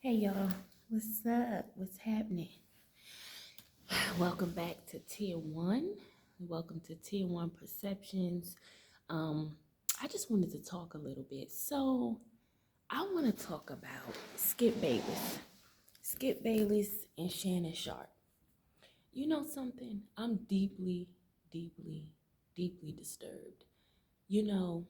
Hey y'all, what's up? What's happening? Welcome back to Tier 1. Welcome to Tier 1 Perceptions. Um, I just wanted to talk a little bit. So, I want to talk about Skip Bayless. Skip Bayless and Shannon Sharpe. You know something? I'm deeply, deeply disturbed. You know,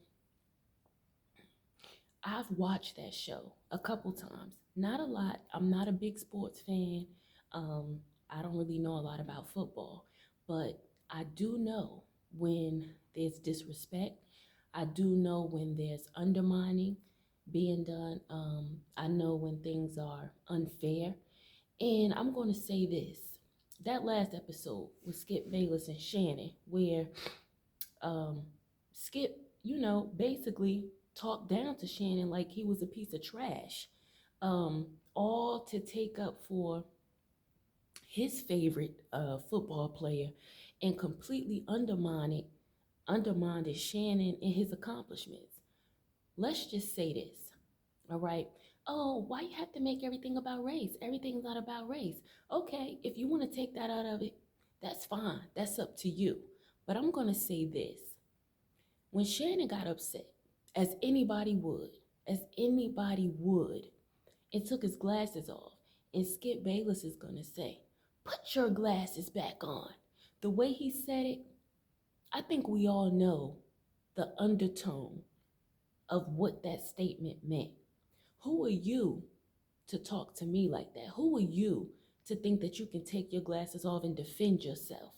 I've watched that show a couple times. Not a lot. I'm not a big sports fan. Um, I don't really know a lot about football, but I do know when there's disrespect. I do know when there's undermining being done. I know when things are unfair. And I'm going to say this. That last episode with Skip Bayless and Shannon, where um, Skip, basically talked down to Shannon like he was a piece of trash, all to take up for his favorite football player and completely undermined Shannon and his accomplishments. Let's just say this, all right? Oh, why you have to make everything about race? Everything's not about race. Okay, if you want to take that out of it, that's fine. That's up to you. But I'm going to say this. When Shannon got upset, as anybody would, and took his glasses off, and Skip Bayless is gonna say, "Put your glasses back on." The way he said it, I think we all know the undertone of what that statement meant. Who are you to talk to me like that? Who are you to think that you can take your glasses off and defend yourself?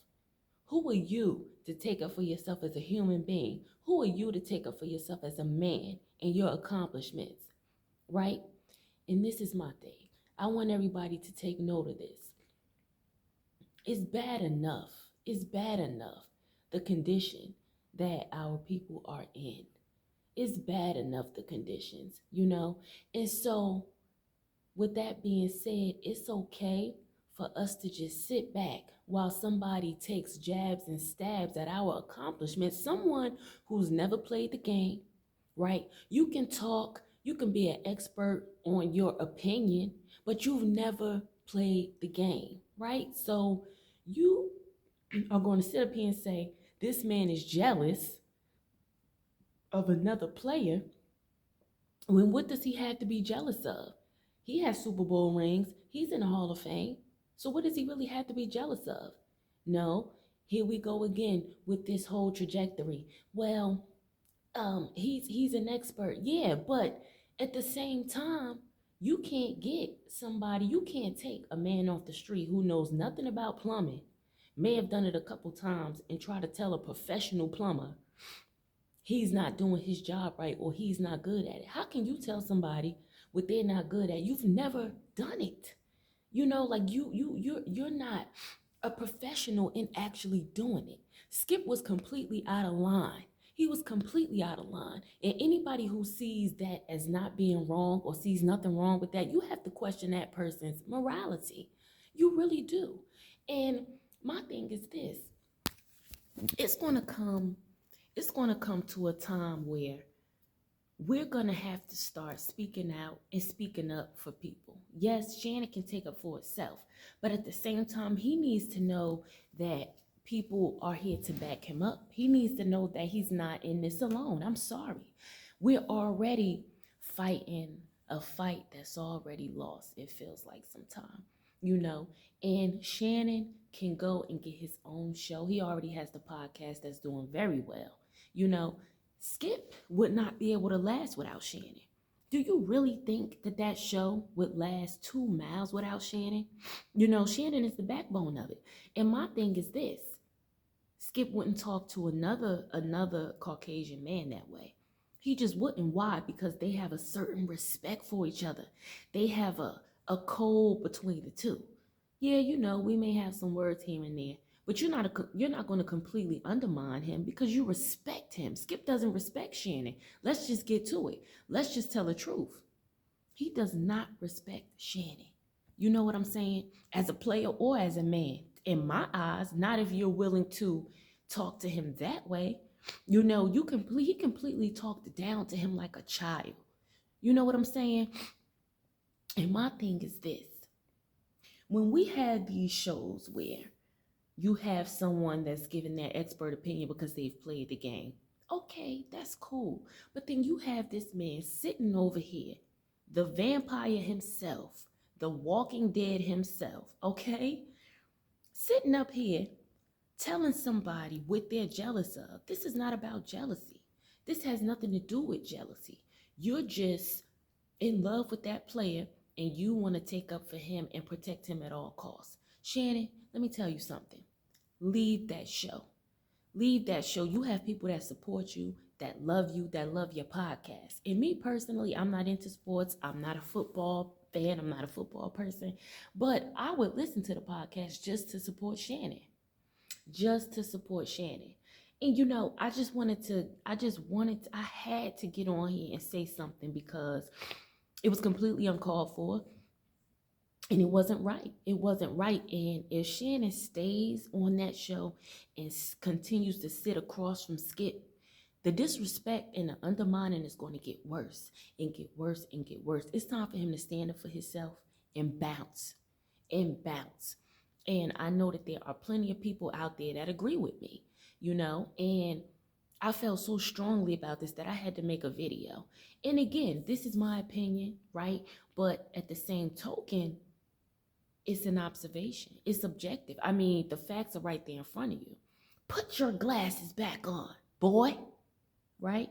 Who are you to take up for yourself as a human being? Who are you to take up for yourself as a man and your accomplishments, right? And this is my thing. I want everybody to take note of this. It's bad enough. It's bad enough the condition that our people are in. It's bad enough the conditions. And so, with that being said, it's okay for us to just sit back while somebody takes jabs and stabs at our accomplishments. Someone who's never played the game, right? You can talk, you can be an expert on your opinion, but you've never played the game, right? So you are going to sit up here and say, this man is jealous of another player. When what does he have to be jealous of? He has Super Bowl rings. He's in the Hall of Fame. So what does he really have to be jealous of? No, here we go again with this whole trajectory. Well, he's an expert. Yeah, but at the same time, you can't take a man off the street who knows nothing about plumbing, may have done it a couple times, and try to tell a professional plumber he's not doing his job right or he's not good at it. How can you tell somebody what they're not good at? You've never done it. Like you're not a professional in actually doing it. Skip was completely out of line. He was completely out of line. And anybody who sees that as not being wrong or sees nothing wrong with that, you have to question that person's morality. You really do. And my thing is this. It's going to come it's going to come to a time where we're going to have to start speaking out and speaking up for people. Yes, Shannon can take up for itself, but at the same time, he needs to know that people are here to back him up. He needs to know that he's not in this alone. I'm sorry. We're already fighting a fight that's already lost, it feels like sometimes, you know. And Shannon can go and get his own show. He already has the podcast that's doing very well, you know. Skip would not be able to last without Shannon. Do you really think that that show would last 2 miles without Shannon? Shannon is the backbone of it. And my thing is this. Skip wouldn't talk to another Caucasian man that way. He just wouldn't. Why? Because they have a certain respect for each other. They have a code between the two. Yeah, we may have some words here and there, but you're not going to completely undermine him because you respect him. Skip doesn't respect Shannon. Let's just get to it. Let's just tell the truth. He does not respect Shannon. You know what I'm saying? As a player or as a man. In my eyes, not if you're willing to talk to him that way. He completely talked down to him like a child. You know what I'm saying? And my thing is this: when we have these shows where you have someone that's giving their expert opinion because they've played the game, okay, that's cool. But then you have this man sitting over here, the vampire himself, the walking dead himself, okay, sitting up here telling somebody what they're jealous of. This is not about jealousy. This has nothing to do with jealousy. You're just in love with that player and you want to take up for him and protect him at all costs. Shannon, let me tell you something. Leave that show. Leave that show. You have people that support you, that love your podcast. And me personally, I'm not into sports. I'm not a football fan. I'm not a football person. But I would listen to the podcast just to support Shannon. Just to support Shannon. And you know, I had to get on here and say something because it was completely uncalled for. And it wasn't right. It wasn't right. And if Shannon stays on that show and continues to sit across from Skip, the disrespect and the undermining is going to get worse and get worse and get worse. It's time for him to stand up for himself and bounce and bounce. And I know that there are plenty of people out there that agree with me, you know, and I felt so strongly about this that I had to make a video. And again, this is my opinion, right? But at the same token, it's an observation. It's subjective. I mean, the facts are right there in front of you. Put your glasses back on, boy, right?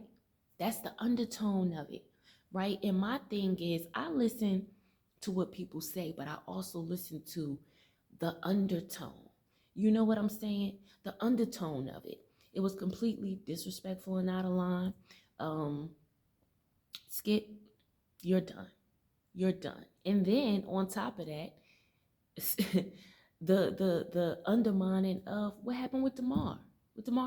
That's the undertone of it, right? And my thing is, I listen to what people say, but I also listen to the undertone. You know what I'm saying? The undertone of it. It was completely disrespectful and out of line. Skip, you're done. You're done. And then on top of that, the undermining of what happened with Damar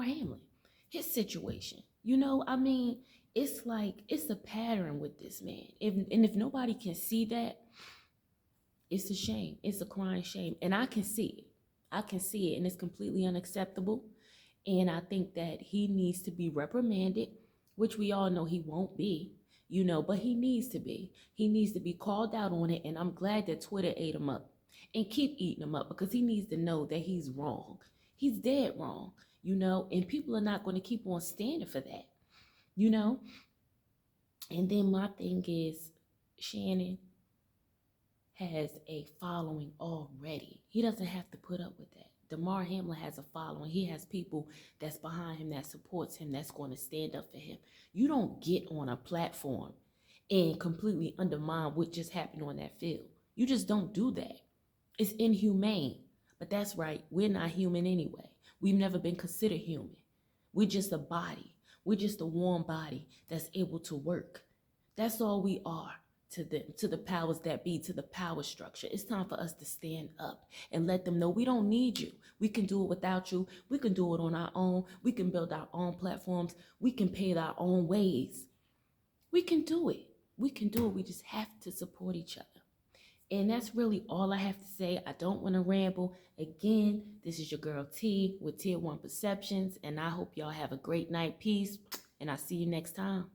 Hamlin, his situation. You know, I mean, it's like it's a pattern with this man. If nobody can see that, it's a shame. It's a crying shame, and I can see it. I can see it, and it's completely unacceptable. And I think that he needs to be reprimanded, which we all know he won't be, you know, but he needs to be. He needs to be called out on it, and I'm glad that Twitter ate him up and keep eating him up because he needs to know that he's wrong. He's dead wrong, you know, and people are not going to keep on standing for that, you know. And then my thing is, Shannon has a following already. He doesn't have to put up with that. Damar Hamlin has a following. He has people that's behind him, that supports him, that's going to stand up for him. You don't get on a platform and completely undermine what just happened on that field. You just don't do that. It's inhumane. But that's right. We're not human anyway. We've never been considered human. We're just a body. We're just a warm body that's able to work. That's all we are to them, to the powers that be, to the power structure. It's time for us to stand up and let them know we don't need you. We can do it without you. We can do it on our own. We can build our own platforms. We can pave our own ways. We can do it. We can do it. We just have to support each other. And that's really all I have to say. I don't want to ramble. Again, this is your girl T with Tier 1 Perceptions, and I hope y'all have a great night. Peace, and I'll see you next time.